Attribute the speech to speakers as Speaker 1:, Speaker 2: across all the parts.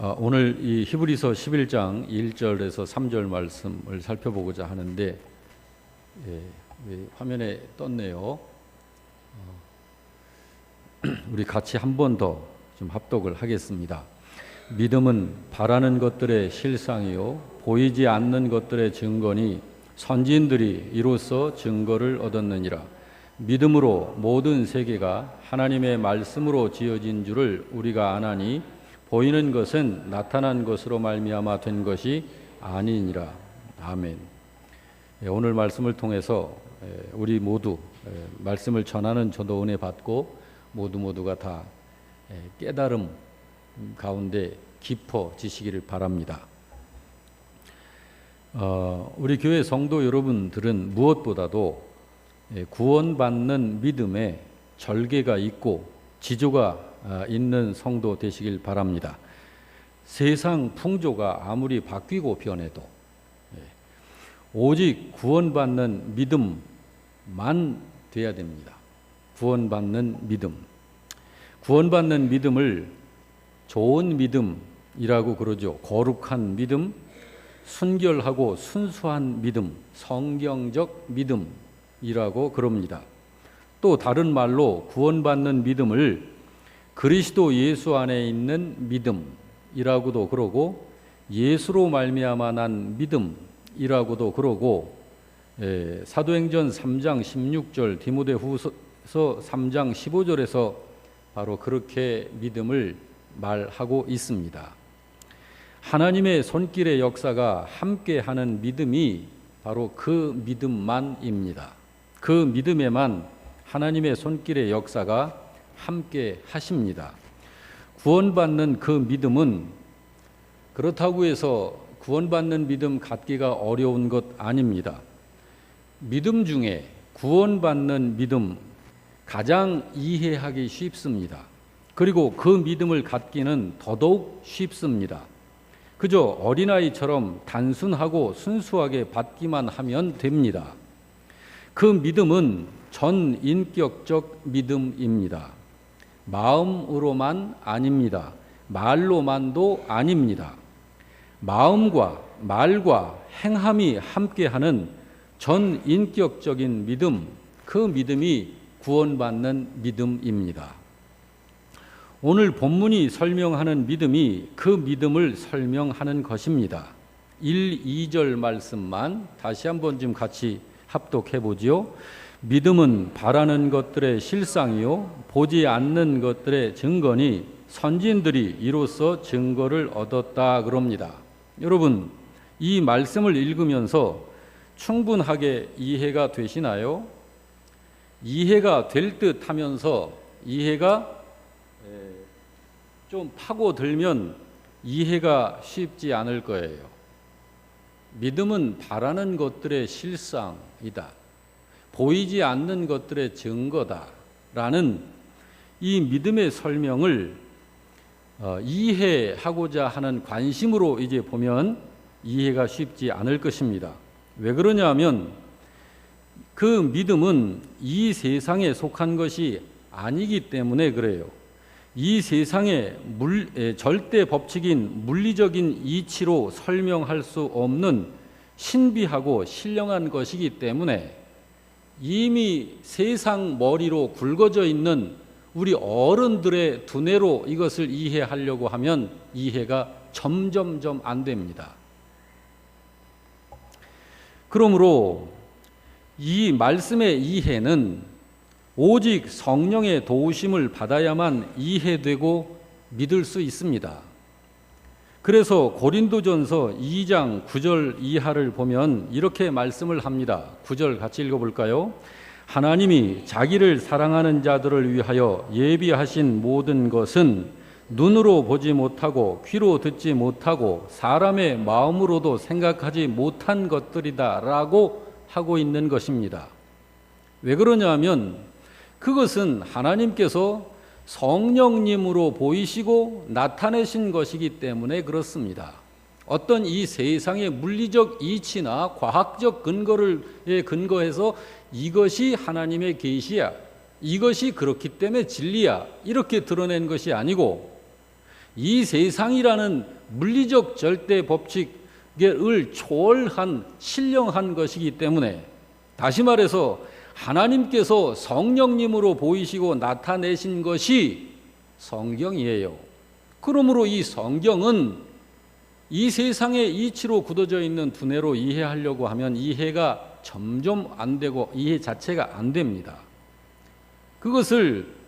Speaker 1: 오늘 이 히브리서 11장 1절에서 3절 말씀을 살펴보고자 하는데, 화면에 떴네요. 우리 같이 한 번 더 좀 합독을 하겠습니다. 믿음은 바라는 것들의 실상이요 보이지 않는 것들의 증거니 선지인들이 이로써 증거를 얻었느니라. 믿음으로 모든 세계가 하나님의 말씀으로 지어진 줄을 우리가 아나니 보이는 것은 나타난 것으로 말미암아 된 것이 아니니라. 아멘. 오늘 말씀을 통해서 우리 모두 말씀을 전하는 저도 은혜 받고 모두가 다 깨달음 가운데 깊어지시기를 바랍니다. 우리 교회 성도 여러분들은 무엇보다도 구원받는 믿음에 절개가 있고 지조가 있는 성도 되시길 바랍니다. 세상 풍조가 아무리 바뀌고 변해도 오직 구원받는 믿음만 돼야 됩니다. 구원받는 믿음. 구원받는 믿음을 좋은 믿음이라고 그러죠. 거룩한 믿음, 순결하고 순수한 믿음, 성경적 믿음이라고 그럽니다. 또 다른 말로 구원받는 믿음을 그리스도 예수 안에 있는 믿음이라고도 그러고 예수로 말미암아 난 믿음이라고도 그러고 사도행전 3장 16절 디모데후서 3장 15절에서 바로 그렇게 믿음을 말하고 있습니다. 하나님의 손길의 역사가 함께하는 믿음이 바로 그 믿음만입니다. 그 믿음에만 하나님의 손길의 역사가 함께 하십니다. 구원받는 그 믿음은 그렇다고 해서 구원받는 믿음 갖기가 어려운 것 아닙니다. 믿음 중에 구원받는 믿음 가장 이해하기 쉽습니다. 그리고 그 믿음을 갖기는 더더욱 쉽습니다. 그저 어린아이처럼 단순하고 순수하게 받기만 하면 됩니다. 그 믿음은 전인격적 믿음입니다. 마음으로만 아닙니다. 말로만도 아닙니다. 마음과 말과 행함이 함께하는 전인격적인 믿음, 그 믿음이 구원받는 믿음입니다. 오늘 본문이 설명하는 믿음이 그 믿음을 설명하는 것입니다. 1, 2절 말씀만 다시 한번 좀 같이 합독해 보지요. 믿음은 바라는 것들의 실상이요 보지 않는 것들의 증거니 선지인들이 이로써 증거를 얻었다 그럽니다. 여러분, 이 말씀을 읽으면서 충분하게 이해가 되시나요? 이해가 될 듯 하면서 이해가 좀 파고들면 이해가 쉽지 않을 거예요. 믿음은 바라는 것들의 실상이다. 보이지 않는 것들의 증거다라는 이 믿음의 설명을 이해하고자 하는 관심으로 이제 보면 이해가 쉽지 않을 것입니다. 왜 그러냐면 그 믿음은 이 세상에 속한 것이 아니기 때문에 그래요. 이 세상의 절대 법칙인 물리적인 이치로 설명할 수 없는 신비하고 신령한 것이기 때문에 이미 세상 머리로 굵어져 있는 우리 어른들의 두뇌로 이것을 이해하려고 하면 이해가 점점점 안 됩니다. 그러므로 이 말씀의 이해는 오직 성령의 도우심을 받아야만 이해되고 믿을 수 있습니다. 그래서 고린도전서 2장 9절 이하를 보면 이렇게 말씀을 합니다. 9절 같이 읽어볼까요? 하나님이 자기를 사랑하는 자들을 위하여 예비하신 모든 것은 눈으로 보지 못하고 귀로 듣지 못하고 사람의 마음으로도 생각하지 못한 것들이다 라고 하고 있는 것입니다. 왜 그러냐면 그것은 하나님께서 성령님으로 보이시고 나타내신 것이기 때문에 그렇습니다. 어떤 이 세상의 물리적 이치나 과학적 근거에 근거해서 이것이 하나님의 계시야, 이것이 그렇기 때문에 진리야 이렇게 드러낸 것이 아니고 이 세상이라는 물리적 절대 법칙을 초월한 신령한 것이기 때문에, 다시 말해서 하나님께서 성령님으로 보이시고 나타내신 것이 성경이에요. 그러므로 이 성경은 이 세상의 이치로 굳어져 있는 두뇌로 이해하려고 하면 이해가 점점 안 되고 이해 자체가 안 됩니다. 그것을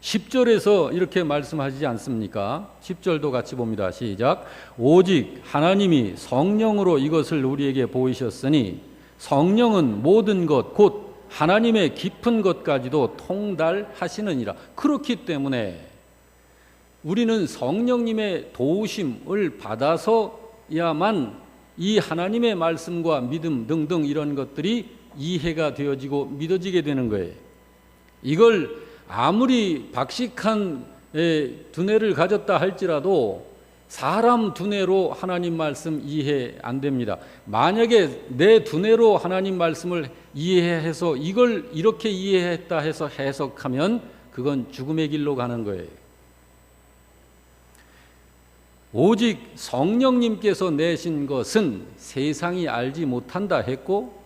Speaker 1: 10절에서 이렇게 말씀하시지 않습니까? 10절도 같이 봅니다. 시작. 오직 하나님이 성령으로 이것을 우리에게 보이셨으니 성령은 모든 것 곧 하나님의 깊은 것까지도 통달하시느니라. 그렇기 때문에 우리는 성령님의 도우심을 받아서야만 이 하나님의 말씀과 믿음 등등 이런 것들이 이해가 되어지고 믿어지게 되는 거예요. 이걸 아무리 박식한 두뇌를 가졌다 할지라도 사람 두뇌로 하나님 말씀 이해 안 됩니다. 만약에 내 두뇌로 하나님 말씀을 이해해서 이걸 이렇게 이해했다 해서 해석하면 그건 죽음의 길로 가는 거예요. 오직 성령님께서 내신 것은 세상이 알지 못한다 했고,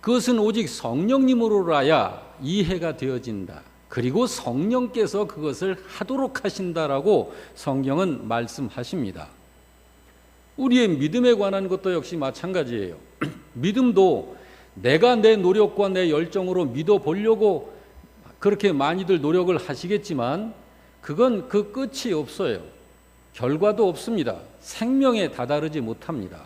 Speaker 1: 그것은 오직 성령님으로라야 이해가 되어진다. 그리고 성령께서 그것을 하도록 하신다라고 성경은 말씀하십니다. 우리의 믿음에 관한 것도 역시 마찬가지예요. 믿음도 내가 내 노력과 내 열정으로 믿어보려고 그렇게 많이들 노력을 하시겠지만 그건 그 끝이 없어요. 결과도 없습니다. 생명에 다다르지 못합니다.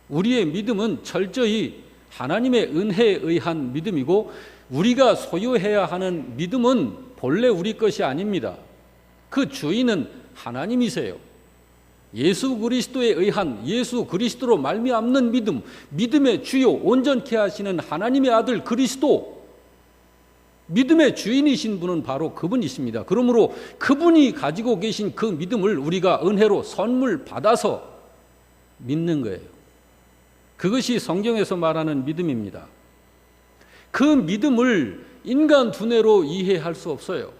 Speaker 1: 우리의 믿음은 철저히 하나님의 은혜에 의한 믿음이고, 우리가 소유해야 하는 믿음은 본래 우리 것이 아닙니다. 그 주인은 하나님이세요. 예수 그리스도에 의한, 예수 그리스도로 말미암는 믿음, 믿음의 주요 온전케 하시는 하나님의 아들 그리스도, 믿음의 주인이신 분은 바로 그분이십니다. 그러므로 그분이 가지고 계신 그 믿음을 우리가 은혜로 선물 받아서 믿는 거예요. 그것이 성경에서 말하는 믿음입니다. 그 믿음을 인간 두뇌로 이해할 수 없어요.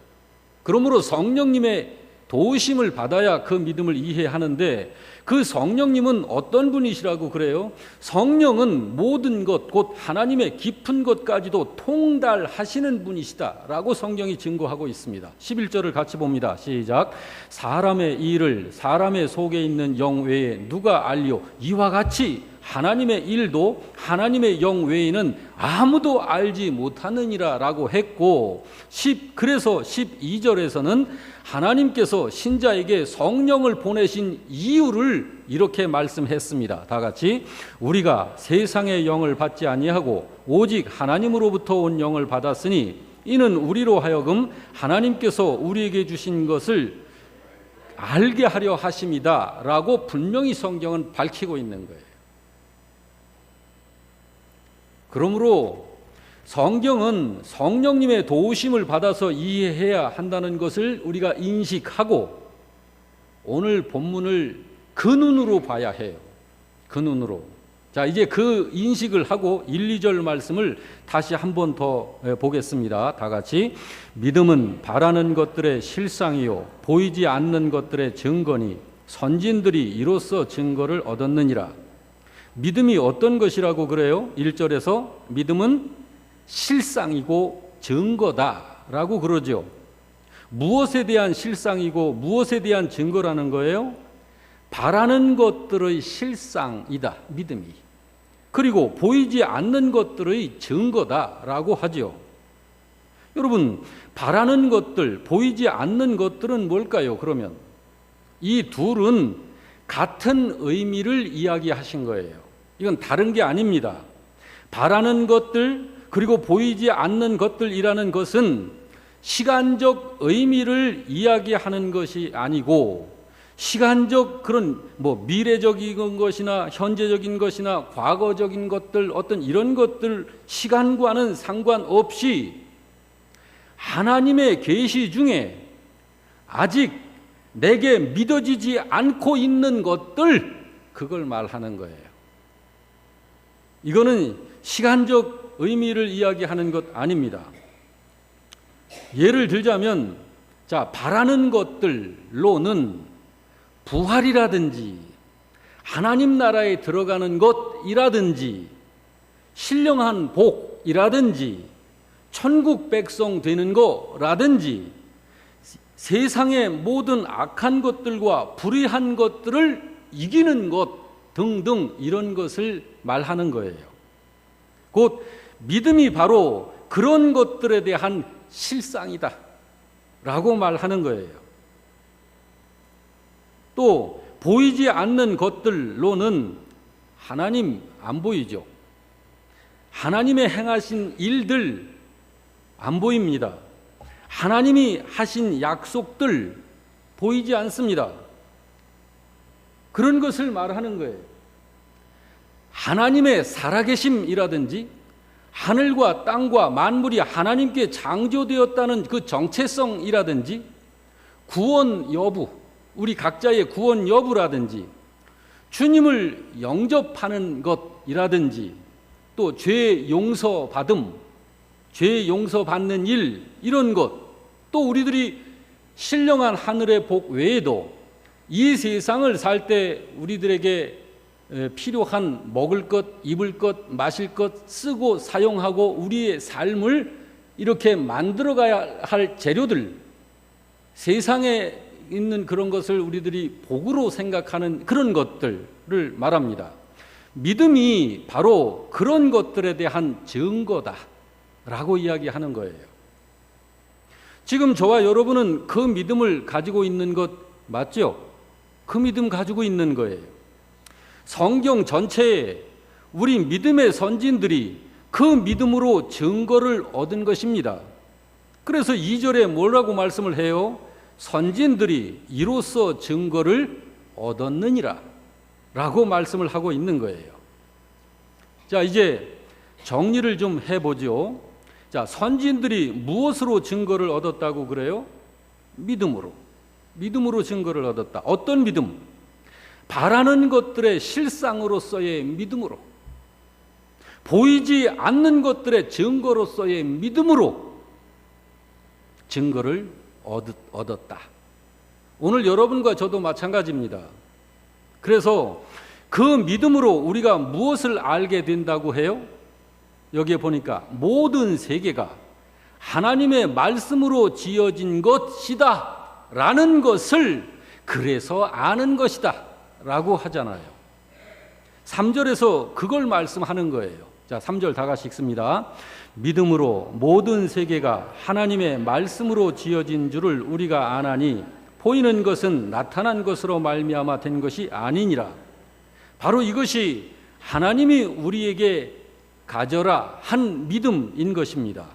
Speaker 1: 그러므로 성령님의 도우심을 받아야 그 믿음을 이해하는데, 그 성령님은 어떤 분이시라고 그래요? 성령은 모든 것, 곧 하나님의 깊은 것까지도 통달하시는 분이시다라고 성경이 증거하고 있습니다. 11절을 같이 봅니다. 시작. 사람의 일을 사람의 속에 있는 영 외에 누가 알리오? 이와 같이 하나님의 일도 하나님의 영 외에는 아무도 알지 못하느니라 라고 했고, 그래서 12절에서는 하나님께서 신자에게 성령을 보내신 이유를 이렇게 말씀했습니다. 다 같이. 우리가 세상의 영을 받지 아니하고 오직 하나님으로부터 온 영을 받았으니 이는 우리로 하여금 하나님께서 우리에게 주신 것을 알게 하려 하심이다 라고 분명히 성경은 밝히고 있는 거예요. 그러므로 성경은 성령님의 도우심을 받아서 이해해야 한다는 것을 우리가 인식하고 오늘 본문을 그 눈으로 봐야 해요. 그 눈으로. 자, 이제 그 인식을 하고 1, 2절 말씀을 다시 한 번 더 보겠습니다. 다 같이. 믿음은 바라는 것들의 실상이요 보이지 않는 것들의 증거니 선진들이 이로써 증거를 얻었느니라. 믿음이 어떤 것이라고 그래요? 1절에서 믿음은 실상이고 증거다라고 그러죠. 무엇에 대한 실상이고 무엇에 대한 증거라는 거예요? 바라는 것들의 실상이다, 믿음이. 그리고 보이지 않는 것들의 증거다라고 하죠. 여러분, 바라는 것들, 보이지 않는 것들은 뭘까요? 그러면 이 둘은 같은 의미를 이야기하신 거예요. 이건 다른 게 아닙니다. 바라는 것들 그리고 보이지 않는 것들이라는 것은 시간적 의미를 이야기하는 것이 아니고 시간적 그런 미래적인 것이나 현재적인 것이나 과거적인 것들 어떤 이런 것들 시간과는 상관없이 하나님의 계시 중에 아직 내게 믿어지지 않고 있는 것들, 그걸 말하는 거예요. 이거는 시간적 의미를 이야기하는 것 아닙니다. 예를 들자면, 자, 바라는 것들로는 부활이라든지 하나님 나라에 들어가는 것이라든지 신령한 복이라든지 천국 백성 되는 거라든지 세상의 모든 악한 것들과 불의한 것들을 이기는 것 등등 이런 것을 말하는 거예요. 곧 믿음이 바로 그런 것들에 대한 실상이다 라고 말하는 거예요. 또 보이지 않는 것들로는 하나님 안 보이죠. 하나님의 행하신 일들 안 보입니다. 하나님이 하신 약속들 보이지 않습니다. 그런 것을 말하는 거예요. 하나님의 살아계심이라든지 하늘과 땅과 만물이 하나님께 창조되었다는 그 정체성이라든지 구원 여부, 우리 각자의 구원 여부라든지 주님을 영접하는 것이라든지 또 죄 용서받음, 죄 용서받는 일 이런 것, 또 우리들이 신령한 하늘의 복 외에도 이 세상을 살 때 우리들에게 필요한 먹을 것, 입을 것, 마실 것, 쓰고 사용하고 우리의 삶을 이렇게 만들어가야 할 재료들, 세상에 있는 그런 것을 우리들이 복으로 생각하는 그런 것들을 말합니다. 믿음이 바로 그런 것들에 대한 증거다 라고 이야기하는 거예요. 지금 저와 여러분은 그 믿음을 가지고 있는 것 맞죠? 그 믿음 가지고 있는 거예요. 성경 전체에 우리 믿음의 선진들이 그 믿음으로 증거를 얻은 것입니다. 그래서 2절에 뭐라고 말씀을 해요? 선진들이 이로써 증거를 얻었느니라 라고 말씀을 하고 있는 거예요. 자, 이제 정리를 좀 해보죠. 자, 선진들이 무엇으로 증거를 얻었다고 그래요? 믿음으로. 믿음으로 증거를 얻었다. 어떤 믿음? 바라는 것들의 실상으로서의 믿음으로, 보이지 않는 것들의 증거로서의 믿음으로 증거를 얻었다. 오늘 여러분과 저도 마찬가지입니다. 그래서 그 믿음으로 우리가 무엇을 알게 된다고 해요? 여기에 보니까 모든 세계가 하나님의 말씀으로 지어진 것이다 라는 것을 그래서 아는 것이다 라고 하잖아요. 3절에서 그걸 말씀하는 거예요. 자, 3절 다 같이 읽습니다. 믿음으로 모든 세계가 하나님의 말씀으로 지어진 줄을 우리가 아나니 보이는 것은 나타난 것으로 말미암아 된 것이 아니니라. 바로 이것이 하나님이 우리에게 가져라 한 믿음인 것입니다.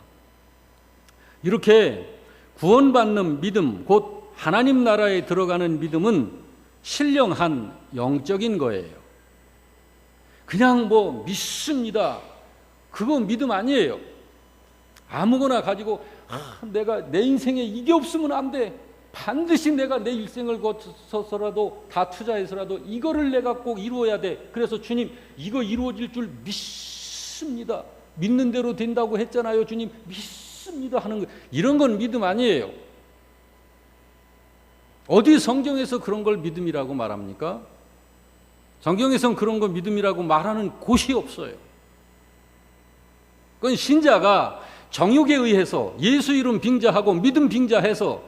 Speaker 1: 이렇게 구원받는 믿음, 곧 하나님 나라에 들어가는 믿음은 신령한 영적인 거예요. 그냥 뭐 믿습니다. 그거 믿음 아니에요. 아무거나 가지고 내가 내 인생에 이게 없으면 안 돼. 반드시 내가 내 일생을 거쳐서라도 다 투자해서라도 이거를 내가 꼭 이루어야 돼. 그래서 주님 이거 이루어질 줄 믿습니다. 믿는 대로 된다고 했잖아요. 주님 믿습니다 하는 거, 이런 건 믿음 아니에요. 어디 성경에서 그런 걸 믿음이라고 말합니까? 성경에서는 그런 거 믿음이라고 말하는 곳이 없어요. 그건 신자가 정욕에 의해서 예수 이름 빙자하고 믿음 빙자해서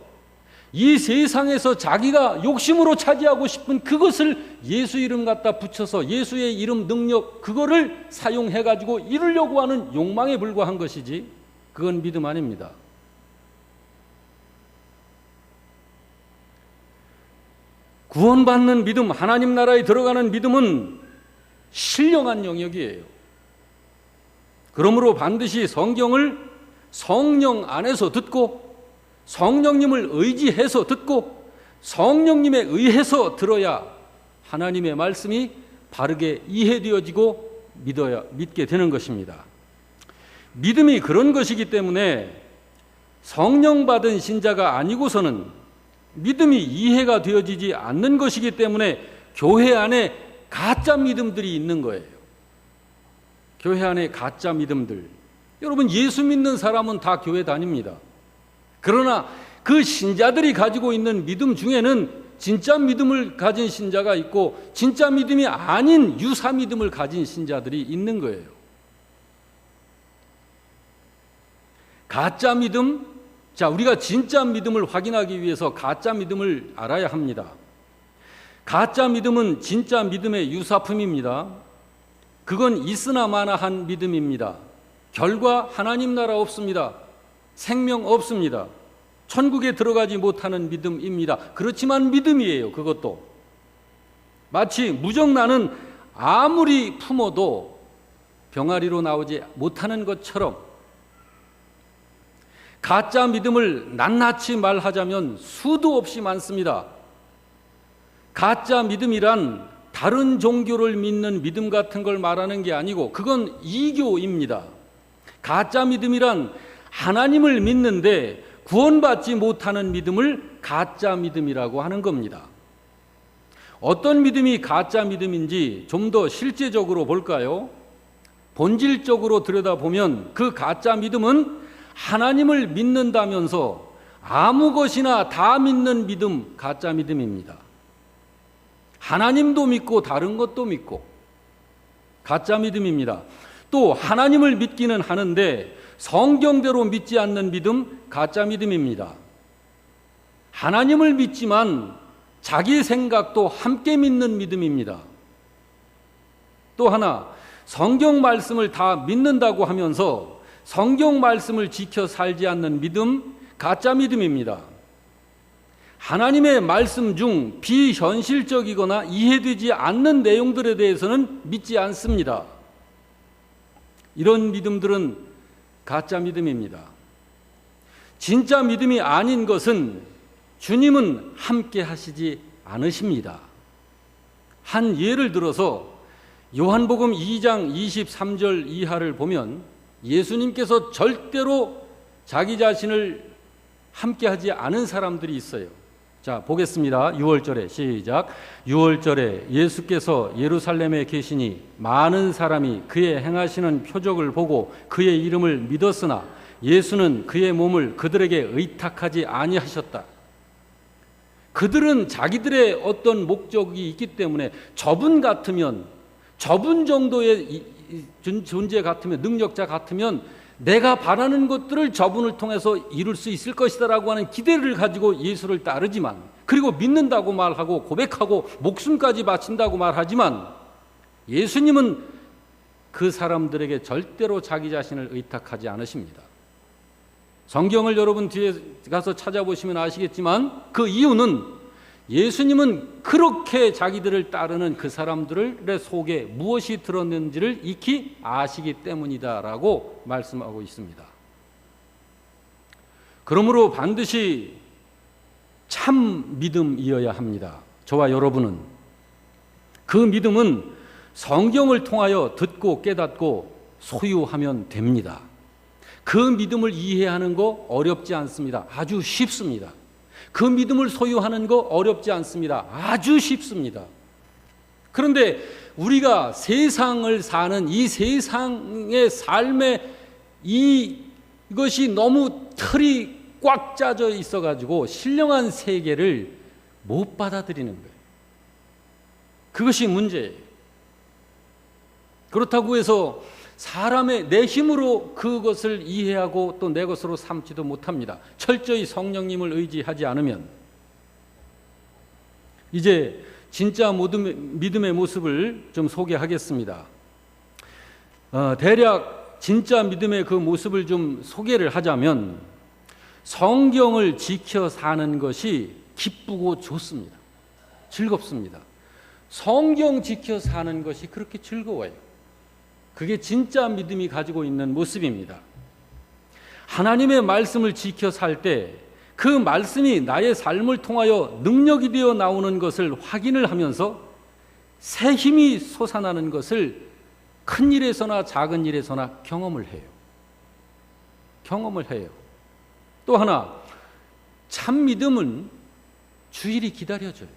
Speaker 1: 이 세상에서 자기가 욕심으로 차지하고 싶은 그것을 예수 이름 갖다 붙여서 예수의 이름 능력 그거를 사용해가지고 이루려고 하는 욕망에 불과한 것이지 그건 믿음 아닙니다. 구원받는 믿음, 하나님 나라에 들어가는 믿음은 신령한 영역이에요. 그러므로 반드시 성경을 성령 안에서 듣고 성령님을 의지해서 듣고 성령님에 의해서 들어야 하나님의 말씀이 바르게 이해되어지고 믿게 되는 것입니다. 믿음이 그런 것이기 때문에 성령 받은 신자가 아니고서는 믿음이 이해가 되어지지 않는 것이기 때문에 교회 안에 가짜 믿음들이 있는 거예요. 교회 안에 가짜 믿음들. 여러분, 예수 믿는 사람은 다 교회 다닙니다. 그러나 그 신자들이 가지고 있는 믿음 중에는 진짜 믿음을 가진 신자가 있고 진짜 믿음이 아닌 유사 믿음을 가진 신자들이 있는 거예요. 가짜 믿음, 자, 우리가 진짜 믿음을 확인하기 위해서 가짜 믿음을 알아야 합니다. 가짜 믿음은 진짜 믿음의 유사품입니다. 그건 있으나 마나한 믿음입니다. 결과 하나님 나라 없습니다. 생명 없습니다. 천국에 들어가지 못하는 믿음입니다. 그렇지만 믿음이에요. 그것도 마치 무정 나는 아무리 품어도 병아리로 나오지 못하는 것처럼 가짜 믿음을 낱낱이 말하자면 수도 없이 많습니다. 가짜 믿음이란 다른 종교를 믿는 믿음 같은 걸 말하는 게 아니고 그건 이교입니다. 가짜 믿음이란 하나님을 믿는데 구원받지 못하는 믿음을 가짜 믿음이라고 하는 겁니다. 어떤 믿음이 가짜 믿음인지 좀 더 실제적으로 볼까요? 본질적으로 들여다보면 그 가짜 믿음은 하나님을 믿는다면서 아무 것이나 다 믿는 믿음, 가짜 믿음입니다. 하나님도 믿고 다른 것도 믿고 가짜 믿음입니다. 또 하나님을 믿기는 하는데 성경대로 믿지 않는 믿음, 가짜 믿음입니다. 하나님을 믿지만 자기 생각도 함께 믿는 믿음입니다. 또 하나, 성경 말씀을 다 믿는다고 하면서 성경 말씀을 지켜 살지 않는 믿음, 가짜 믿음입니다. 하나님의 말씀 중 비현실적이거나 이해되지 않는 내용들에 대해서는 믿지 않습니다. 이런 믿음들은 가짜 믿음입니다. 진짜 믿음이 아닌 것은 주님은 함께 하시지 않으십니다. 한 예를 들어서 요한복음 2장 23절 이하를 보면 예수님께서 절대로 자기 자신을 함께 하지 않은 사람들이 있어요. 자, 보겠습니다. 6월절에 시작. 6월절에 예수께서 예루살렘에 계시니 많은 사람이 그의 행하시는 표적을 보고 그의 이름을 믿었으나 예수는 그의 몸을 그들에게 의탁하지 아니하셨다. 그들은 자기들의 어떤 목적이 있기 때문에 저분 정도의 존재 같으면, 능력자 같으면 내가 바라는 것들을 저분을 통해서 이룰 수 있을 것이다라고 하는 기대를 가지고 예수를 따르지만, 그리고 믿는다고 말하고 고백하고 목숨까지 바친다고 말하지만 예수님은 그 사람들에게 절대로 자기 자신을 의탁하지 않으십니다. 성경을 여러분 뒤에 가서 찾아보시면 아시겠지만 그 이유는 예수님은 그렇게 자기들을 따르는 그 사람들의 속에 무엇이 들었는지를 익히 아시기 때문이다라고 말씀하고 있습니다. 그러므로 반드시 참 믿음이어야 합니다. 저와 여러분은 그 믿음은 성경을 통하여 듣고 깨닫고 소유하면 됩니다. 그 믿음을 이해하는 거 어렵지 않습니다. 아주 쉽습니다. 그 믿음을 소유하는 거 어렵지 않습니다. 아주 쉽습니다. 그런데 우리가 세상을 사는 이 세상의 삶에 이것이 너무 틀이 꽉 짜져 있어가지고 신령한 세계를 못 받아들이는 거예요. 그것이 문제예요. 그렇다고 해서 사람의 내 힘으로 그것을 이해하고 또 내 것으로 삼지도 못합니다. 철저히 성령님을 의지하지 않으면. 이제 진짜 믿음의 모습을 좀 소개하겠습니다. 대략 진짜 믿음의 그 모습을 좀 소개를 하자면 성경을 지켜 사는 것이 기쁘고 좋습니다. 즐겁습니다. 성경 지켜 사는 것이 그렇게 즐거워요. 그게 진짜 믿음이 가지고 있는 모습입니다. 하나님의 말씀을 지켜 살 때 그 말씀이 나의 삶을 통하여 능력이 되어 나오는 것을 확인을 하면서 새 힘이 솟아나는 것을 큰 일에서나 작은 일에서나 경험을 해요. 또 하나, 참 믿음은 주일이 기다려져요.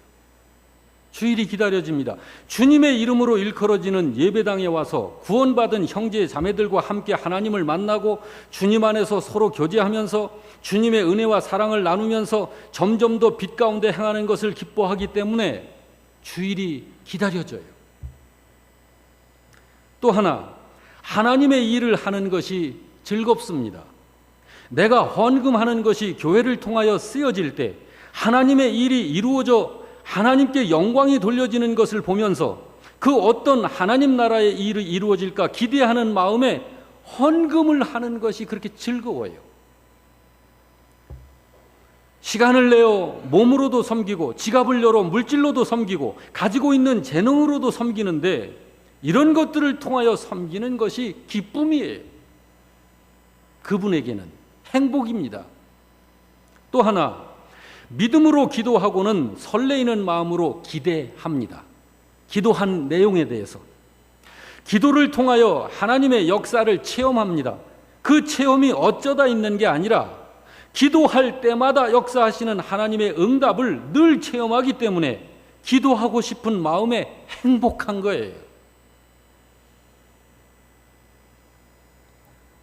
Speaker 1: 주일이 기다려집니다. 주님의 이름으로 일컬어지는 예배당에 와서 구원받은 형제 자매들과 함께 하나님을 만나고 주님 안에서 서로 교제하면서 주님의 은혜와 사랑을 나누면서 점점 더 빛 가운데 행하는 것을 기뻐하기 때문에 주일이 기다려져요. 또 하나, 하나님의 일을 하는 것이 즐겁습니다. 내가 헌금하는 것이 교회를 통하여 쓰여질 때 하나님의 일이 이루어져 하나님께 영광이 돌려지는 것을 보면서 그 어떤 하나님 나라의 일이 이루어질까 기대하는 마음에 헌금을 하는 것이 그렇게 즐거워요. 시간을 내어 몸으로도 섬기고 지갑을 열어 물질로도 섬기고 가지고 있는 재능으로도 섬기는데 이런 것들을 통하여 섬기는 것이 기쁨이에요. 그분에게는 행복입니다. 또 하나, 믿음으로 기도하고는 설레이는 마음으로 기대합니다. 기도한 내용에 대해서. 기도를 통하여 하나님의 역사를 체험합니다. 그 체험이 어쩌다 있는 게 아니라 기도할 때마다 역사하시는 하나님의 응답을 늘 체험하기 때문에 기도하고 싶은 마음에 행복한 거예요.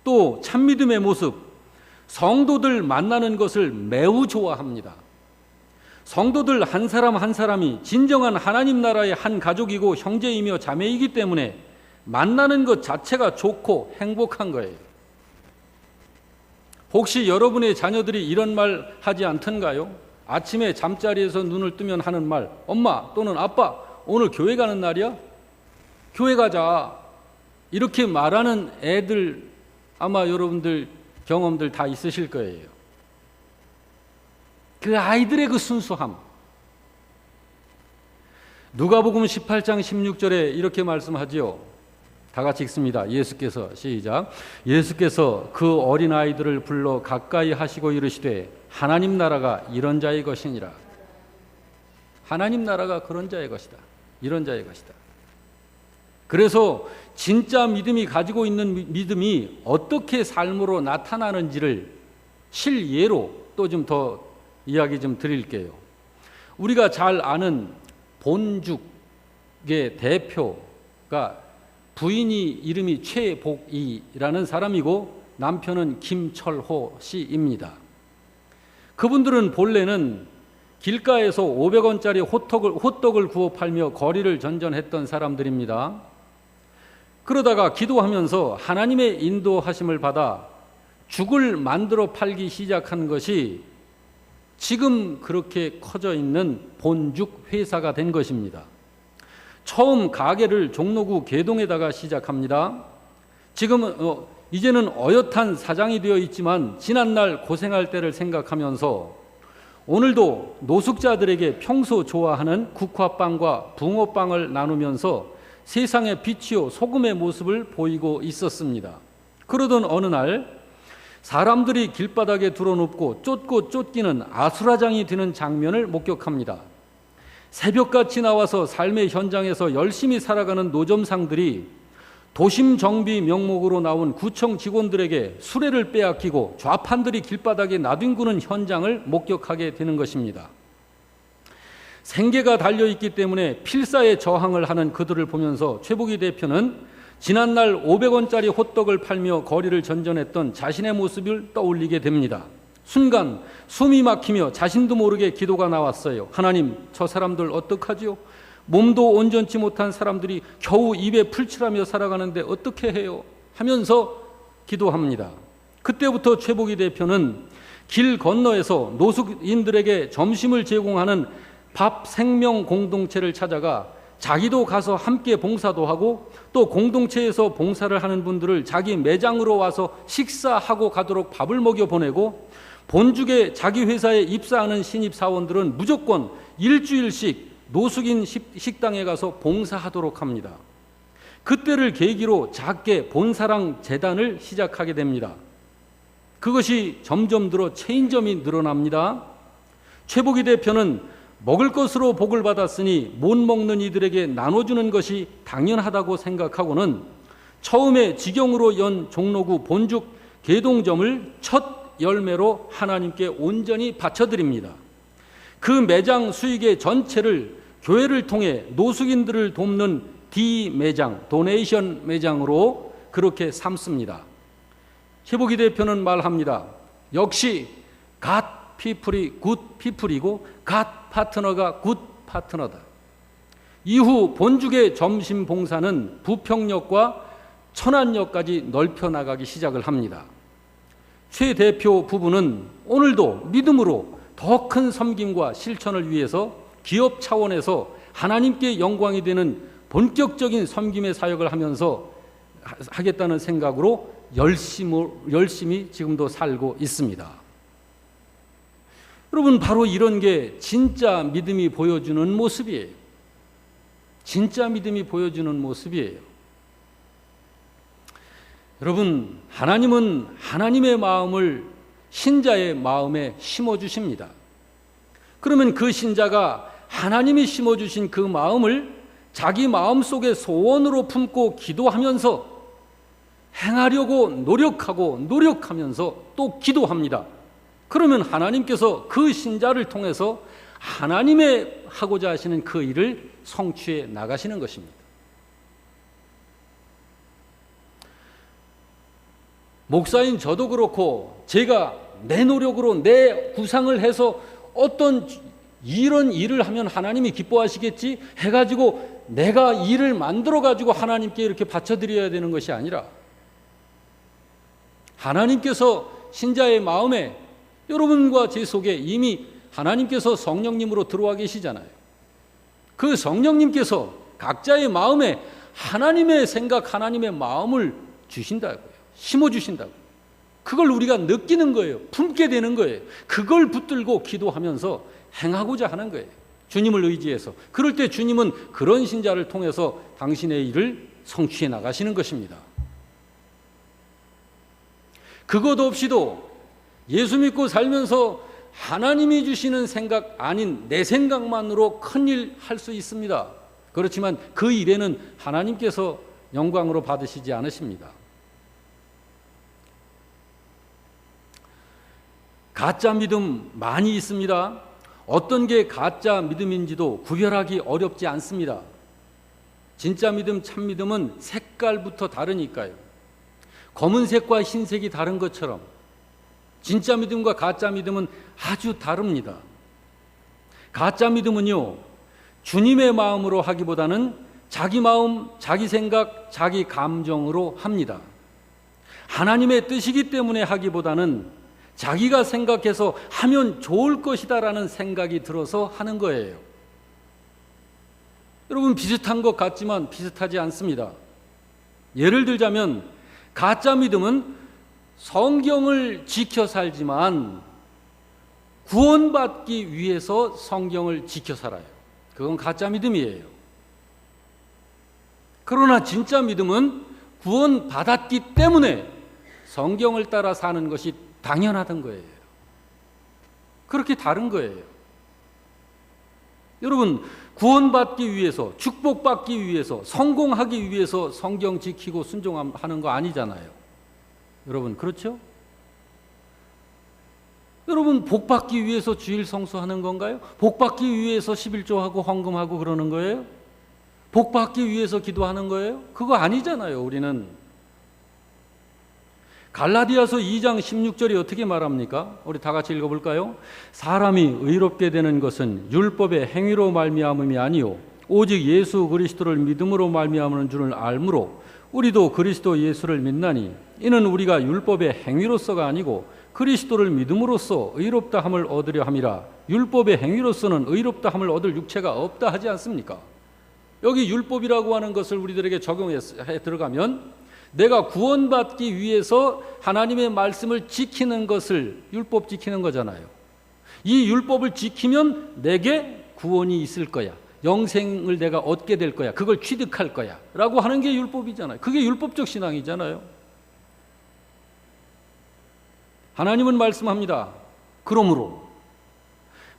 Speaker 1: 또 참믿음의 모습, 성도들 만나는 것을 매우 좋아합니다. 성도들 한 사람 한 사람이 진정한 하나님 나라의 한 가족이고 형제이며 자매이기 때문에 만나는 것 자체가 좋고 행복한 거예요. 혹시 여러분의 자녀들이 이런 말 하지 않던가요? 아침에 잠자리에서 눈을 뜨면 하는 말, 엄마 또는 아빠 오늘 교회 가는 날이야? 교회 가자. 이렇게 말하는 애들 아마 여러분들 경험들 다 있으실 거예요. 그 아이들의 그 순수함. 누가복음 18장 16절에 이렇게 말씀하지요. 다 같이 읽습니다. 예수께서 시작. 예수께서 그 어린아이들을 불러 가까이 하시고 이르시되 하나님 나라가 이런 자의 것이니라. 하나님 나라가 그런 자의 것이다. 이런 자의 것이다. 그래서 진짜 믿음이 가지고 있는 믿음이 어떻게 삶으로 나타나는지를 실예로 또 좀 더 이야기 좀 드릴게요. 우리가 잘 아는 본죽의 대표가 부인이 이름이 최복이라는 사람이고 남편은 김철호 씨입니다. 그분들은 본래는 길가에서 500원짜리 호떡을 구워 팔며 거리를 전전했던 사람들입니다. 그러다가 기도하면서 하나님의 인도하심을 받아 죽을 만들어 팔기 시작한 것이 지금 그렇게 커져 있는 본죽 회사가 된 것입니다. 처음 가게를 종로구 개동에다가 시작합니다. 지금은 이제는 어엿한 사장이 되어 있지만 지난날 고생할 때를 생각하면서 오늘도 노숙자들에게 평소 좋아하는 국화빵과 붕어빵을 나누면서 세상의 빛이요 소금의 모습을 보이고 있었습니다. 그러던 어느 날 사람들이 길바닥에 드러눕고 쫓고 쫓기는 아수라장이 되는 장면을 목격합니다. 새벽같이 나와서 삶의 현장에서 열심히 살아가는 노점상들이 도심 정비 명목으로 나온 구청 직원들에게 수레를 빼앗기고 좌판들이 길바닥에 나뒹구는 현장을 목격하게 되는 것입니다. 생계가 달려있기 때문에 필사에 저항을 하는 그들을 보면서 최복희 대표는 지난날 500원짜리 호떡을 팔며 거리를 전전했던 자신의 모습을 떠올리게 됩니다. 순간 숨이 막히며 자신도 모르게 기도가 나왔어요. 하나님, 저 사람들 어떡하지요? 몸도 온전치 못한 사람들이 겨우 입에 풀칠하며 살아가는데 어떻게 해요? 하면서 기도합니다. 그때부터 최복희 대표는 길 건너에서 노숙인들에게 점심을 제공하는 밥 생명 공동체를 찾아가 자기도 가서 함께 봉사도 하고 또 공동체에서 봉사를 하는 분들을 자기 매장으로 와서 식사하고 가도록 밥을 먹여 보내고 본죽에 자기 회사에 입사하는 신입사원들은 무조건 일주일씩 노숙인 식당에 가서 봉사하도록 합니다. 그때를 계기로 작게 본사랑 재단을 시작하게 됩니다. 그것이 점점 들어 체인점이 늘어납니다. 최복희 대표는 먹을 것으로 복을 받았으니 못 먹는 이들에게 나눠주는 것이 당연하다고 생각하고는 처음에 직영으로 연 종로구 본죽 개동점을 첫 열매로 하나님께 온전히 바쳐드립니다. 그 매장 수익의 전체를 교회를 통해 노숙인들을 돕는 D 매장, 도네이션 매장으로 그렇게 삼습니다. 희복이 대표는 말합니다. 역시 갓 피플이 굿 피플이고 갓 파트너가 굿 파트너다. 이후 본죽의 점심 봉사는 부평역과 천안역까지 넓혀 나가기 시작을 합니다. 최 대표 부부는 오늘도 믿음으로 더 큰 섬김과 실천을 위해서 기업 차원에서 하나님께 영광이 되는 본격적인 섬김의 사역을 하면서 하겠다는 생각으로 열심히 지금도 살고 있습니다. 여러분, 바로 이런 게 진짜 믿음이 보여주는 모습이에요. 진짜 믿음이 보여주는 모습이에요. 여러분, 하나님은 하나님의 마음을 신자의 마음에 심어주십니다. 그러면 그 신자가 하나님이 심어주신 그 마음을 자기 마음속에 소원으로 품고 기도하면서 행하려고 노력하면서 또 기도합니다. 그러면 하나님께서 그 신자를 통해서 하나님의 하고자 하시는 그 일을 성취해 나가시는 것입니다. 목사인 저도 그렇고 제가 내 노력으로 내 구상을 해서 어떤 이런 일을 하면 하나님이 기뻐하시겠지 해가지고 내가 일을 만들어가지고 하나님께 이렇게 바쳐드려야 되는 것이 아니라 하나님께서 신자의 마음에 여러분과 제 속에 이미 하나님께서 성령님으로 들어와 계시잖아요. 그 성령님께서 각자의 마음에 하나님의 생각, 하나님의 마음을 주신다고요. 심어주신다고요. 그걸 우리가 느끼는 거예요. 품게 되는 거예요. 그걸 붙들고 기도하면서 행하고자 하는 거예요. 주님을 의지해서. 그럴 때 주님은 그런 신자를 통해서 당신의 일을 성취해 나가시는 것입니다. 그것 없이도 예수 믿고 살면서 하나님이 주시는 생각 아닌 내 생각만으로 큰일 할 수 있습니다. 그렇지만 그 일에는 하나님께서 영광으로 받으시지 않으십니다. 가짜 믿음 많이 있습니다. 어떤 게 가짜 믿음인지도 구별하기 어렵지 않습니다. 진짜 믿음, 참 믿음은 색깔부터 다르니까요. 검은색과 흰색이 다른 것처럼 진짜 믿음과 가짜 믿음은 아주 다릅니다. 가짜 믿음은요, 주님의 마음으로 하기보다는 자기 마음, 자기 생각, 자기 감정으로 합니다. 하나님의 뜻이기 때문에 하기보다는 자기가 생각해서 하면 좋을 것이다라는 생각이 들어서 하는 거예요. 여러분, 비슷한 것 같지만 비슷하지 않습니다. 예를 들자면 가짜 믿음은 성경을 지켜 살지만 구원받기 위해서 성경을 지켜 살아요. 그건 가짜 믿음이에요. 그러나 진짜 믿음은 구원받았기 때문에 성경을 따라 사는 것이 당연하던 거예요. 그렇게 다른 거예요. 여러분, 구원받기 위해서, 축복받기 위해서, 성공하기 위해서 성경 지키고 순종하는 거 아니잖아요. 여러분, 그렇죠? 여러분, 복받기 위해서 주일 성수하는 건가요? 복받기 위해서 11조하고 헌금하고 그러는 거예요? 복받기 위해서 기도하는 거예요? 그거 아니잖아요, 우리는. 갈라디아서 2장 16절이 어떻게 말합니까? 우리 다 같이 읽어볼까요? 사람이 의롭게 되는 것은 율법의 행위로 말미암음이 아니요 오직 예수 그리스도를 믿음으로 말미암는 줄을 알므로 우리도 그리스도 예수를 믿나니 이는 우리가 율법의 행위로서가 아니고 그리스도를 믿음으로써 의롭다 함을 얻으려 함이라. 율법의 행위로서는 의롭다 함을 얻을 육체가 없다 하지 않습니까? 여기 율법이라고 하는 것을 우리들에게 적용해 들어가면 내가 구원받기 위해서 하나님의 말씀을 지키는 것을 율법 지키는 거잖아요. 이 율법을 지키면 내게 구원이 있을 거야. 영생을 내가 얻게 될 거야. 그걸 취득할 거야. 라고 하는 게 율법이잖아요. 그게 율법적 신앙이잖아요. 하나님은 말씀합니다. 그러므로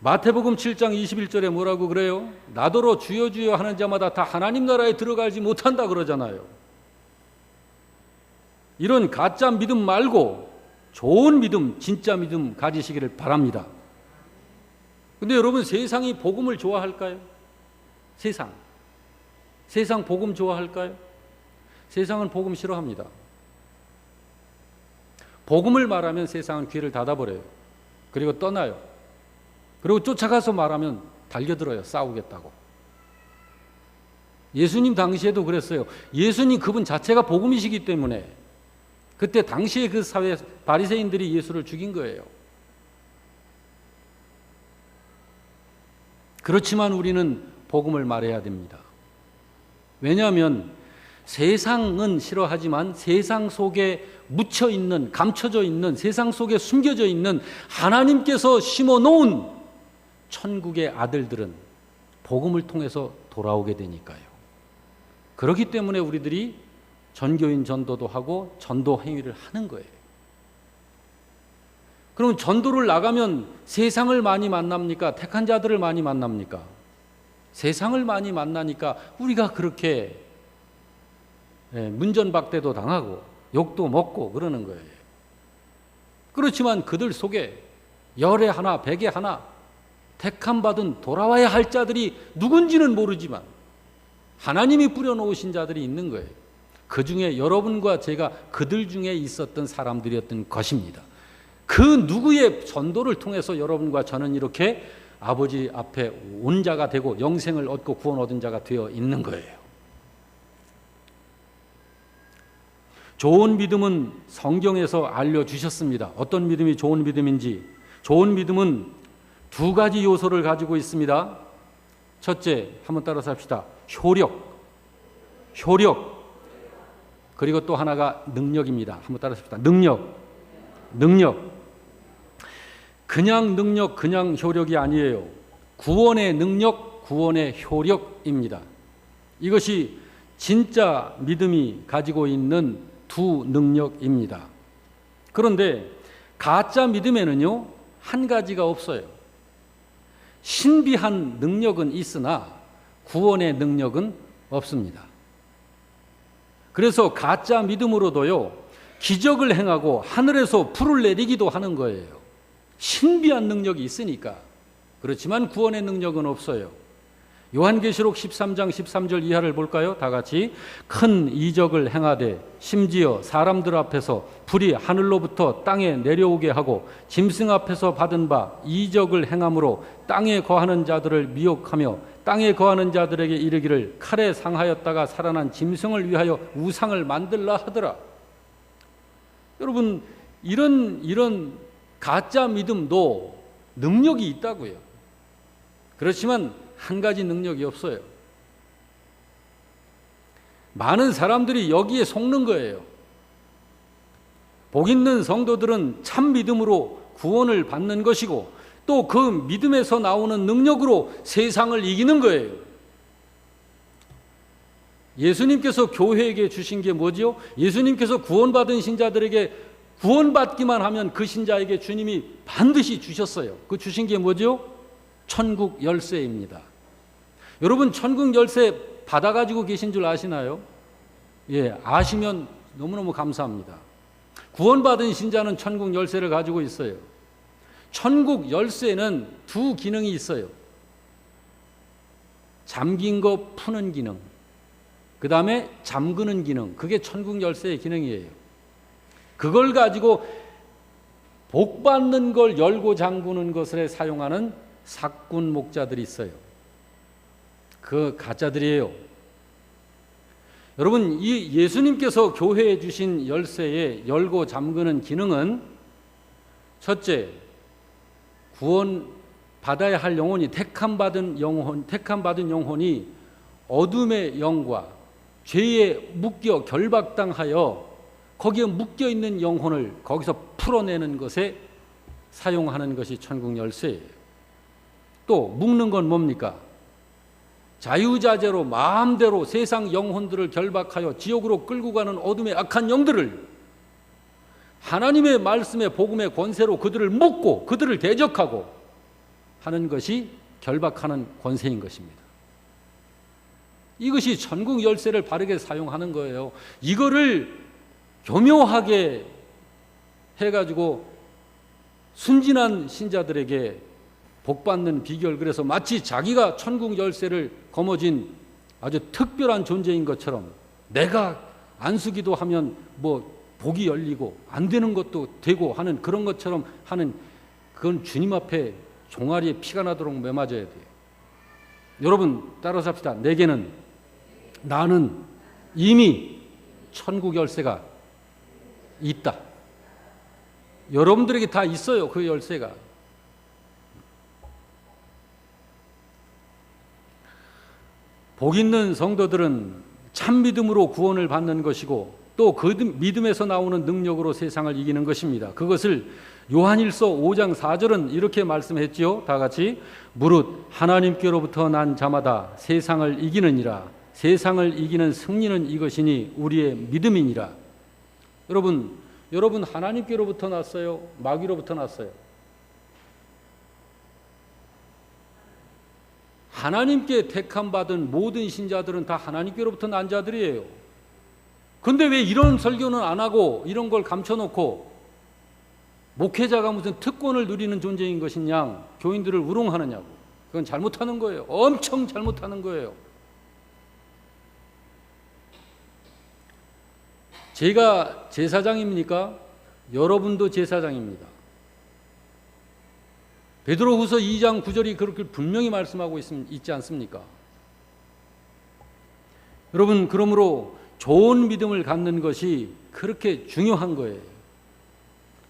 Speaker 1: 마태복음 7장 21절에 뭐라고 그래요? 나더러 주여 주여 하는 자마다 다 하나님 나라에 들어가지 못한다 그러잖아요. 이런 가짜 믿음 말고 좋은 믿음, 진짜 믿음 가지시기를 바랍니다. 근데 여러분, 세상이 복음을 좋아할까요? 세상 복음 좋아할까요? 세상은 복음 싫어합니다. 복음을 말하면 세상은 귀를 닫아버려요. 그리고 떠나요. 그리고 쫓아가서 말하면 달겨들어요. 싸우겠다고. 예수님 당시에도 그랬어요. 예수님 그분 자체가 복음이시기 때문에 그때 당시에 그 사회 바리새인들이 예수를 죽인 거예요. 그렇지만 우리는 복음을 말해야 됩니다. 왜냐하면 세상은 싫어하지만 세상 속에 묻혀 있는, 감춰져 있는, 세상 속에 숨겨져 있는 하나님께서 심어놓은 천국의 아들들은 복음을 통해서 돌아오게 되니까요. 그렇기 때문에 우리들이 전교인 전도도 하고 전도 행위를 하는 거예요. 그럼 전도를 나가면 세상을 많이 만납니까? 택한 자들을 많이 만납니까? 세상을 많이 만나니까 우리가 그렇게 문전박대도 당하고 욕도 먹고 그러는 거예요. 그렇지만 그들 속에 열에 하나 백에 하나 택함 받은 돌아와야 할 자들이 누군지는 모르지만 하나님이 뿌려놓으신 자들이 있는 거예요. 그 중에 여러분과 제가 그들 중에 있었던 사람들이었던 것입니다. 그 누구의 전도를 통해서 여러분과 저는 이렇게 아버지 앞에 온 자가 되고 영생을 얻고 구원 얻은 자가 되어 있는 거예요. 좋은 믿음은 성경에서 알려주셨습니다. 어떤 믿음이 좋은 믿음인지. 좋은 믿음은 두 가지 요소를 가지고 있습니다. 첫째, 한번 따라서 합시다. 효력. 그리고 또 하나가 능력입니다. 한번 따라서 합시다. 능력. 그냥 능력, 그냥 효력이 아니에요. 구원의 능력, 구원의 효력입니다. 이것이 진짜 믿음이 가지고 있는 두 능력입니다. 그런데 가짜 믿음에는요, 한 가지가 없어요. 신비한 능력은 있으나 구원의 능력은 없습니다. 그래서 가짜 믿음으로도요, 기적을 행하고 하늘에서 불을 내리기도 하는 거예요. 신비한 능력이 있으니까. 그렇지만 구원의 능력은 없어요. 요한계시록 13장 13절 이하를 볼까요? 다 같이. 큰 이적을 행하되 심지어 사람들 앞에서 불이 하늘로부터 땅에 내려오게 하고 짐승 앞에서 받은 바 이적을 행함으로 땅에 거하는 자들을 미혹하며 땅에 거하는 자들에게 이르기를 칼에 상하였다가 살아난 짐승을 위하여 우상을 만들라 하더라. 여러분, 이런 가짜 믿음도 능력이 있다고요. 그렇지만 한 가지 능력이 없어요. 많은 사람들이 여기에 속는 거예요. 복 있는 성도들은 참 믿음으로 구원을 받는 것이고 또 그 믿음에서 나오는 능력으로 세상을 이기는 거예요. 예수님께서 교회에게 주신 게 뭐지요? 예수님께서 구원받은 신자들에게 구원받기만 하면 그 신자에게 주님이 반드시 주셨어요. 그 주신 게 뭐죠? 천국 열쇠입니다. 여러분, 천국 열쇠 받아가지고 계신 줄 아시나요? 예, 아시면 너무너무 감사합니다. 구원받은 신자는 천국 열쇠를 가지고 있어요. 천국 열쇠는 두 기능이 있어요. 잠긴 거 푸는 기능, 그 다음에 잠그는 기능. 그게 천국 열쇠의 기능이에요. 그걸 가지고 복 받는 걸 열고 잠그는 것에 사용하는 사꾼 목자들이 있어요. 그 가짜들이에요. 여러분, 이 예수님께서 교회에 주신 열쇠의 열고 잠그는 기능은 첫째, 구원 받아야 할 영혼이 택함 받은 영혼이 어둠의 영과 죄에 묶여 결박당하여 거기에 묶여 있는 영혼을 거기서 풀어내는 것에 사용하는 것이 천국 열쇠예요. 또 묶는 건 뭡니까? 자유자재로 마음대로 세상 영혼들을 결박하여 지옥으로 끌고 가는 어둠의 악한 영들을 하나님의 말씀의 복음의 권세로 그들을 묶고 그들을 대적하고 하는 것이 결박하는 권세인 것입니다. 이것이 천국 열쇠를 바르게 사용하는 거예요. 이거를 교묘하게 해가지고 순진한 신자들에게 복 받는 비결, 그래서 마치 자기가 천국 열쇠를 거머쥔 아주 특별한 존재인 것처럼 내가 안수기도 하면 뭐 복이 열리고 안 되는 것도 되고 하는 그런 것처럼 하는, 그건 주님 앞에 종아리에 피가 나도록 매맞아야 돼요. 여러분 따라서 합시다. 나는 이미 천국 열쇠가 있다. 여러분들에게 다 있어요. 그 열쇠가. 복 있는 성도들은 참 믿음으로 구원을 받는 것이고 또 그 믿음에서 나오는 능력으로 세상을 이기는 것입니다. 그것을 요한일서 5장 4절은 이렇게 말씀했지요. 다 같이 무릇 하나님께로부터 난 자마다 세상을 이기느니라. 세상을 이기는 승리는 이것이니 우리의 믿음이니라. 여러분 하나님께로부터 났어요? 마귀로부터 났어요? 하나님께 택함받은 모든 신자들은 다 하나님께로부터 난 자들이에요. 근데 왜 이런 설교는 안 하고 이런 걸 감춰놓고 목회자가 무슨 특권을 누리는 존재인 것이냐, 교인들을 우롱하느냐고. 그건 잘못하는 거예요. 엄청 잘못하는 거예요. 제가 제사장입니까? 여러분도 제사장입니다. 베드로후서 2장 9절이 그렇게 분명히 말씀하고 있지 않습니까? 여러분, 그러므로 좋은 믿음을 갖는 것이 그렇게 중요한 거예요.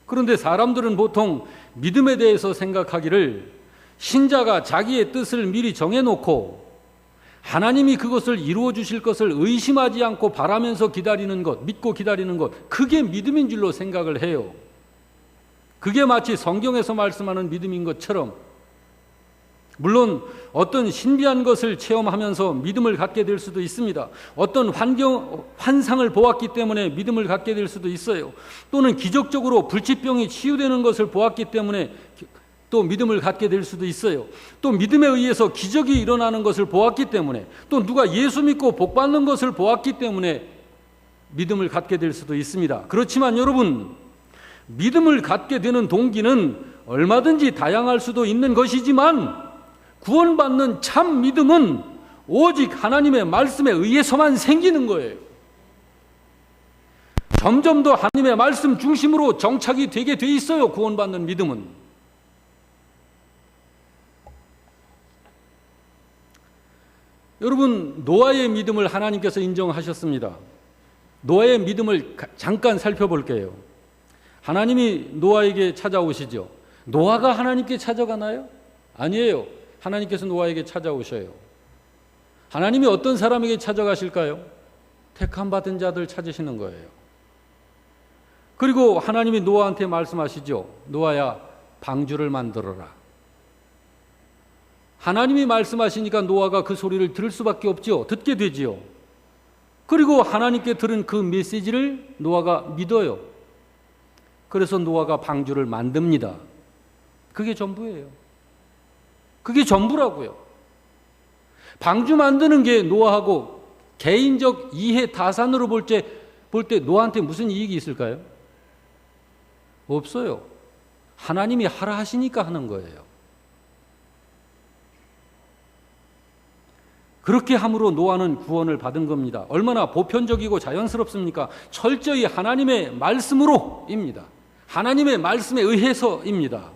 Speaker 1: 그런데 사람들은 보통 믿음에 대해서 생각하기를 신자가 자기의 뜻을 미리 정해놓고 하나님이 그것을 이루어 주실 것을 의심하지 않고 바라면서 기다리는 것, 믿고 기다리는 것, 그게 믿음인 줄로 생각을 해요. 그게 마치 성경에서 말씀하는 믿음인 것처럼, 물론 어떤 신비한 것을 체험하면서 믿음을 갖게 될 수도 있습니다. 어떤 환상을 보았기 때문에 믿음을 갖게 될 수도 있어요. 또는 기적적으로 불치병이 치유되는 것을 보았기 때문에 또 믿음을 갖게 될 수도 있어요. 또 믿음에 의해서 기적이 일어나는 것을 보았기 때문에, 또 누가 예수 믿고 복 받는 것을 보았기 때문에 믿음을 갖게 될 수도 있습니다. 그렇지만 여러분, 믿음을 갖게 되는 동기는 얼마든지 다양할 수도 있는 것이지만 구원받는 참 믿음은 오직 하나님의 말씀에 의해서만 생기는 거예요. 점점 더 하나님의 말씀 중심으로 정착이 되게 돼 있어요. 구원받는 믿음은. 여러분, 노아의 믿음을 하나님께서 인정하셨습니다. 노아의 믿음을 잠깐 살펴볼게요. 하나님이 노아에게 찾아오시죠. 노아가 하나님께 찾아가나요? 아니에요. 하나님께서 노아에게 찾아오셔요. 하나님이 어떤 사람에게 찾아가실까요? 택함 받은 자들 찾으시는 거예요. 그리고 하나님이 노아한테 말씀하시죠. 노아야, 방주를 만들어라. 하나님이 말씀하시니까 노아가 그 소리를 들을 수밖에 없죠. 듣게 되지요. 그리고 하나님께 들은 그 메시지를 노아가 믿어요. 그래서 노아가 방주를 만듭니다. 그게 전부예요. 그게 전부라고요. 방주 만드는 게 노아하고 개인적 이해 타산으로 볼 때 노아한테 무슨 이익이 있을까요? 없어요. 하나님이 하라 하시니까 하는 거예요. 그렇게 함으로 노아는 구원을 받은 겁니다. 얼마나 보편적이고 자연스럽습니까? 철저히 하나님의 말씀으로입니다. 하나님의 말씀에 의해서입니다.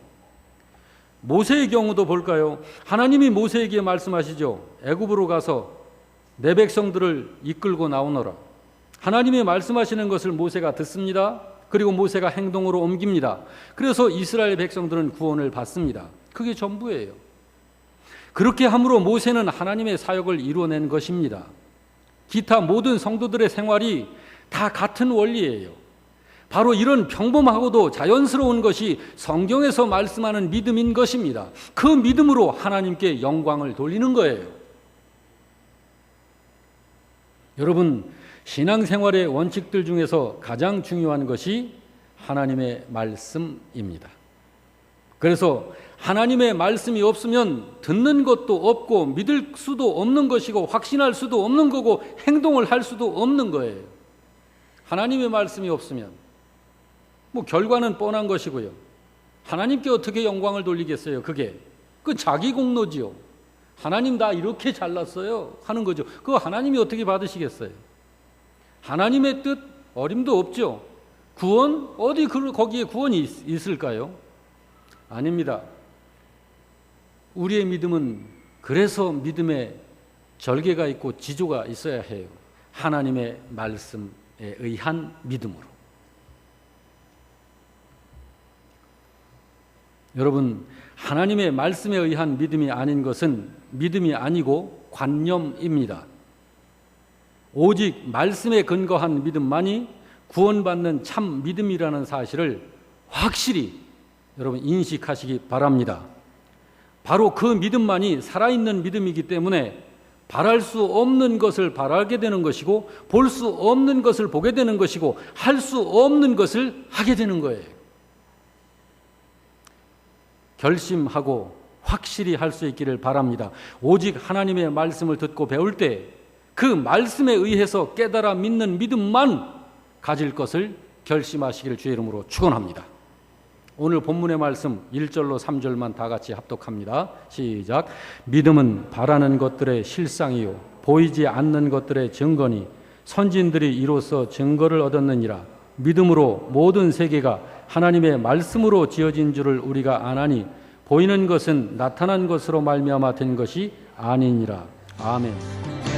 Speaker 1: 모세의 경우도 볼까요? 하나님이 모세에게 말씀하시죠. 애굽으로 가서 내 백성들을 이끌고 나오너라. 하나님이 말씀하시는 것을 모세가 듣습니다. 그리고 모세가 행동으로 옮깁니다. 그래서 이스라엘 백성들은 구원을 받습니다. 그게 전부예요. 그렇게 함으로 모세는 하나님의 사역을 이루어낸 것입니다. 기타 모든 성도들의 생활이 다 같은 원리예요. 바로 이런 평범하고도 자연스러운 것이 성경에서 말씀하는 믿음인 것입니다. 그 믿음으로 하나님께 영광을 돌리는 거예요. 여러분, 신앙생활의 원칙들 중에서 가장 중요한 것이 하나님의 말씀입니다. 그래서 하나님의 말씀이 없으면 듣는 것도 없고 믿을 수도 없는 것이고 확신할 수도 없는 거고 행동을 할 수도 없는 거예요. 하나님의 말씀이 없으면 결과는 뻔한 것이고요. 하나님께 어떻게 영광을 돌리겠어요? 그게 그 자기 공로지요. 하나님 나 이렇게 잘났어요 하는 거죠. 그거 하나님이 어떻게 받으시겠어요? 하나님의 뜻 어림도 없죠. 구원 어디 거기에 구원이 있을까요? 아닙니다. 우리의 믿음은 그래서 믿음에 절개가 있고 지조가 있어야 해요. 하나님의 말씀에 의한 믿음으로. 여러분, 하나님의 말씀에 의한 믿음이 아닌 것은 믿음이 아니고 관념입니다. 오직 말씀에 근거한 믿음만이 구원받는 참 믿음이라는 사실을 확실히 여러분 인식하시기 바랍니다. 바로 그 믿음만이 살아있는 믿음이기 때문에 바랄 수 없는 것을 바라게 되는 것이고 볼 수 없는 것을 보게 되는 것이고 할 수 없는 것을 하게 되는 거예요. 결심하고 확실히 할 수 있기를 바랍니다. 오직 하나님의 말씀을 듣고 배울 때 그 말씀에 의해서 깨달아 믿는 믿음만 가질 것을 결심하시기를 주의 이름으로 축원합니다. 오늘 본문의 말씀 1절로 3절만 다 같이 합독합니다. 시작. 믿음은 바라는 것들의 실상이요 보이지 않는 것들의 증거니 선진들이 이로써 증거를 얻었느니라. 믿음으로 모든 세계가 하나님의 말씀으로 지어진 줄을 우리가 아나니 보이는 것은 나타난 것으로 말미암아 된 것이 아니니라. 아멘.